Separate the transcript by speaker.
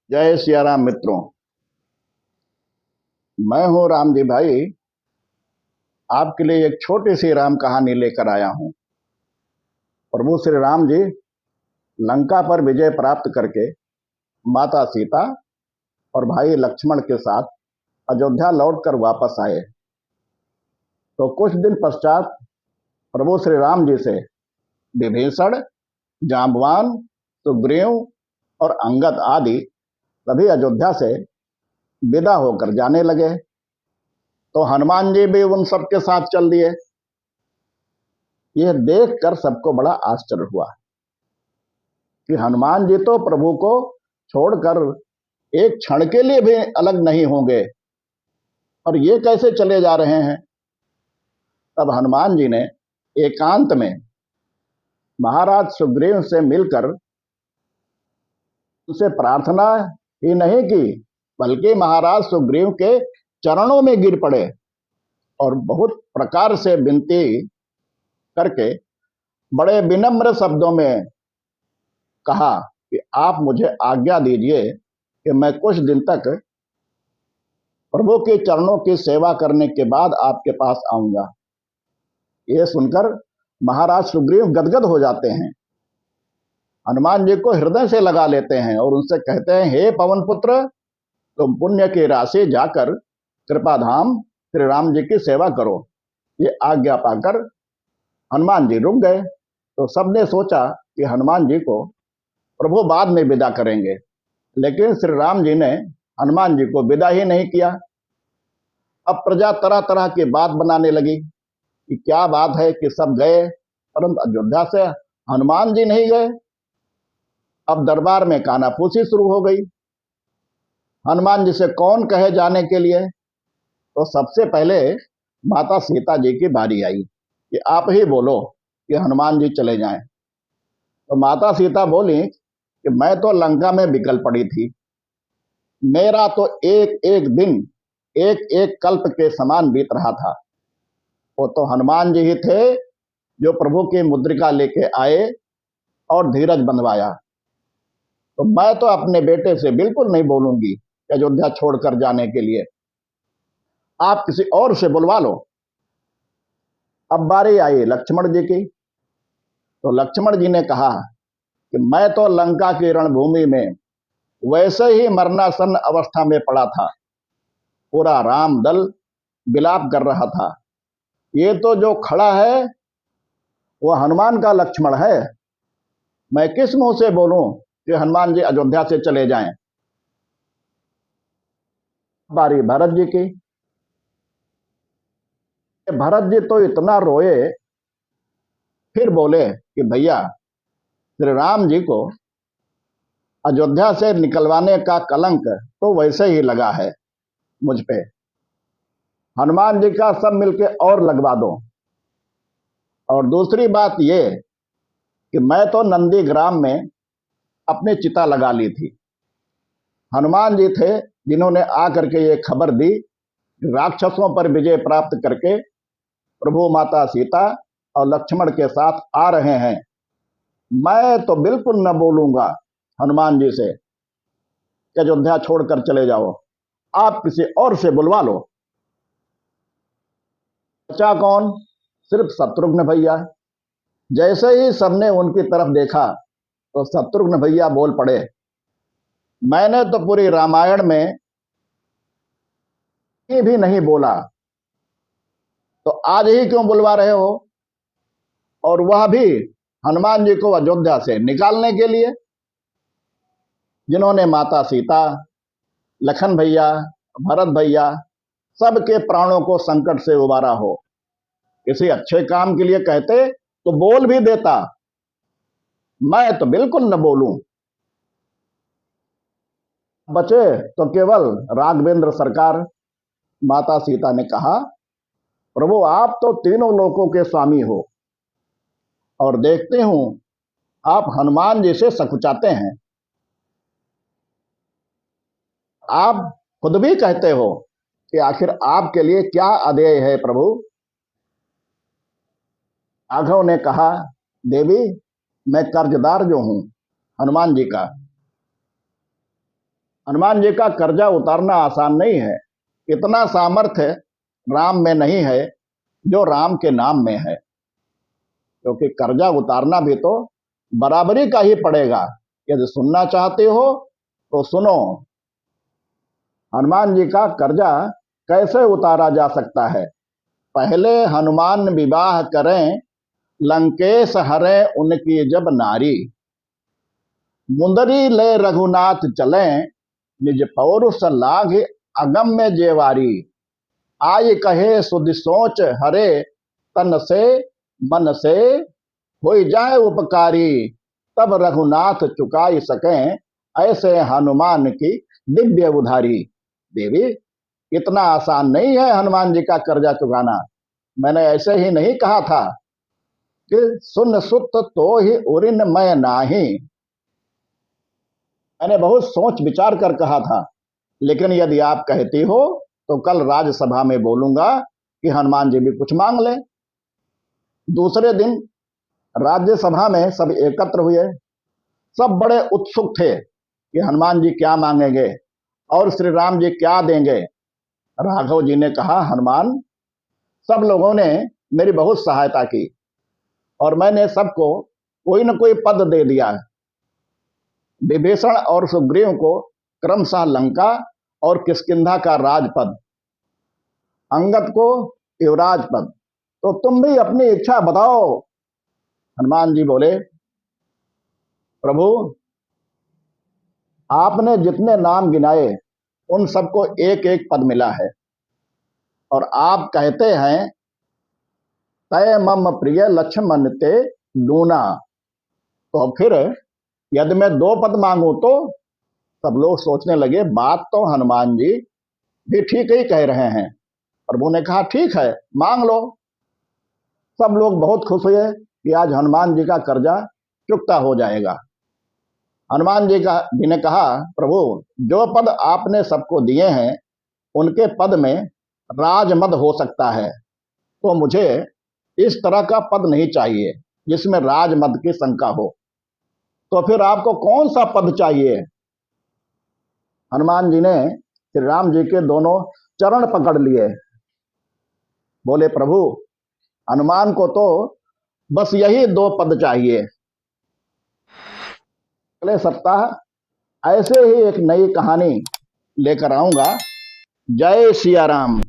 Speaker 1: जय सिया राम मित्रों। मैं हूं राम जी भाई। आपके लिए एक छोटी सी राम कहानी लेकर आया हूं। प्रभु श्री राम जी लंका पर विजय प्राप्त करके माता सीता और भाई लक्ष्मण के साथ अयोध्या लौटकर वापस आए। तो कुछ दिन पश्चात प्रभु श्री राम जी से विभीषण, जाम्बवान, सुग्रीव और अंगद आदि सभी अयोध्या से विदा होकर जाने लगे। तो हनुमान जी भी उन सबके साथ चल दिए। यह देखकर सबको बड़ा आश्चर्य हुआ कि हनुमान जी तो प्रभु को छोड़कर एक क्षण के लिए भी अलग नहीं होंगे, और ये कैसे चले जा रहे हैं। तब हनुमान जी ने एकांत में महाराज सुग्रीव से मिलकर उनसे प्रार्थना ही नहीं की, बल्कि महाराज सुग्रीव के चरणों में गिर पड़े और बहुत प्रकार से विनती करके बड़े विनम्र शब्दों में कहा कि आप मुझे आज्ञा दीजिए कि मैं कुछ दिन तक प्रभु के चरणों की सेवा करने के बाद आपके पास आऊंगा। यह सुनकर महाराज सुग्रीव गदगद हो जाते हैं, हनुमान जी को हृदय से लगा लेते हैं और उनसे कहते हैं, हे पवन पुत्र, तुम पुण्य की राशि जाकर कृपाधाम श्री राम जी की सेवा करो। ये आज्ञा पाकर हनुमान जी रुक गए। तो सबने सोचा कि हनुमान जी को प्रभु बाद में विदा करेंगे, लेकिन श्री राम जी ने हनुमान जी को विदा ही नहीं किया। अब प्रजा तरह तरह की बात बनाने लगी कि क्या बात है कि सब गए परंतु अयोध्या से हनुमान जी नहीं गए। अब दरबार में कानाफूसी शुरू हो गई। हनुमान जी से कौन कहे जाने के लिए। तो सबसे पहले माता सीता जी की बारी आई कि आप ही बोलो कि हनुमान जी चले जाएं। तो माता सीता बोली कि मैं तो लंका में बिकल पड़ी थी, मेरा तो एक एक दिन एक एक कल्प के समान बीत रहा था। वो तो हनुमान जी ही थे जो प्रभु की मुद्रिका लेके आए और धीरज बंधवाया। तो मैं तो अपने बेटे से बिल्कुल नहीं बोलूंगी अयोध्या छोड़कर जाने के लिए, आप किसी और से बुलवा लो। अब बारी आई लक्ष्मण जी की। तो लक्ष्मण जी ने कहा कि मैं तो लंका की रणभूमि में वैसे ही मरणासन अवस्था में पड़ा था, पूरा राम दल विलाप कर रहा था। ये तो जो खड़ा है वो हनुमान का लक्ष्मण है, मैं किस मुंह से बोलूं कि हनुमान जी अयोध्या से चले जाएं। बारी भरत जी की। भरत जी तो इतना रोए, फिर बोले कि भैया, श्री राम जी को अयोध्या से निकलवाने का कलंक तो वैसे ही लगा है मुझ पे, हनुमान जी का सब मिलके और लगवा दो। और दूसरी बात ये कि मैं तो नंदी ग्राम में अपनी चिता लगा ली थी, हनुमान जी थे जिन्होंने आकर के ये खबर दी राक्षसों पर विजय प्राप्त करके प्रभु माता सीता और लक्ष्मण के साथ आ रहे हैं। मैं तो बिल्कुल न बोलूंगा हनुमान जी से कि अयोध्या छोड़कर चले जाओ, आप किसी और से बुलवा लो। बचा कौन? सिर्फ शत्रुघ्न भैया। जैसे ही सबने उनकी तरफ देखा तो शत्रुघ्न भैया बोल पड़े, मैंने तो पूरी रामायण में ये भी नहीं बोला, तो आज ही क्यों बुलवा रहे हो, और वह भी हनुमान जी को अयोध्या से निकालने के लिए, जिन्होंने माता सीता, लखन भैया, भरत भैया सबके प्राणों को संकट से उबारा हो। किसी अच्छे काम के लिए कहते तो बोल भी देता, मैं तो बिल्कुल न बोलूं। बचे तो केवल राघवेंद्र सरकार। माता सीता ने कहा, प्रभु आप तो तीनों लोकों के स्वामी हो, और देखते हूं आप हनुमान जी से सकुचाते हैं। आप खुद भी कहते हो कि आखिर आपके लिए क्या अधेय है प्रभु। राघव ने कहा, देवी, मैं कर्जदार जो हूं हनुमान जी का, हनुमान जी का कर्जा उतारना आसान नहीं है। इतना सामर्थ्य राम में नहीं है जो राम के नाम में है, क्योंकि कर्जा उतारना भी तो बराबरी का ही पड़ेगा। यदि सुनना चाहते हो तो सुनो। हनुमान जी का कर्जा कैसे उतारा जा सकता है। पहले हनुमान विवाह करें, लंकेश हरे उनकी जब नारी। मुंदरी ले रघुनाथ चलें, निज पौरुष लाघ अगम्य जेवारी। आय कहे सुधि सोच हरे, तन से मन से हो जाए उपकारी। तब रघुनाथ चुकाई सकें, ऐसे हनुमान की दिव्य उधारी। देवी, इतना आसान नहीं है हनुमान जी का कर्जा चुकाना। मैंने ऐसे ही नहीं कहा था कि सुन सुत तो ही उरिन मैं नाही। मैंने बहुत सोच विचार कर कहा था, लेकिन यदि आप कहती हो तो कल राज्यसभा में बोलूंगा कि हनुमान जी भी कुछ मांग ले। दूसरे दिन राज्यसभा में सब एकत्र हुए। सब बड़े उत्सुक थे कि हनुमान जी क्या मांगेंगे और श्री राम जी क्या देंगे। राघव जी ने कहा, हनुमान, सब लोगों ने मेरी बहुत सहायता की और मैंने सबको कोई न कोई पद दे दिया। विभीषण और सुग्रीव को क्रमशः लंका और किष्किंधा का राजपद, अंगद को युवराज पद। तो तुम भी अपनी इच्छा बताओ। हनुमान जी बोले, प्रभु, आपने जितने नाम गिनाए उन सबको एक एक पद मिला है, और आप कहते हैं तय मम प्रिय लक्ष्मण ते लूना। तो फिर यदि मैं दो पद मांगू तो? सब लोग सोचने लगे, बात तो हनुमान जी भी ठीक ही कह रहे हैं। प्रभु ने कहा, ठीक है, मांग लो। सब लोग बहुत खुश हुए कि आज हनुमान जी का कर्जा चुकता हो जाएगा। हनुमान जी ने कहा, प्रभु, जो पद आपने सबको दिए हैं उनके पद में राजमद हो सकता है, तो मुझे इस तरह का पद नहीं चाहिए जिसमें राजमद की शंका हो। तो फिर आपको कौन सा पद चाहिए? हनुमान जी ने श्री राम जी के दोनों चरण पकड़ लिए। बोले, प्रभु, हनुमान को तो बस यही दो पद चाहिए। अगले सप्ताह ऐसे ही एक नई कहानी लेकर आऊंगा। जय सिया राम।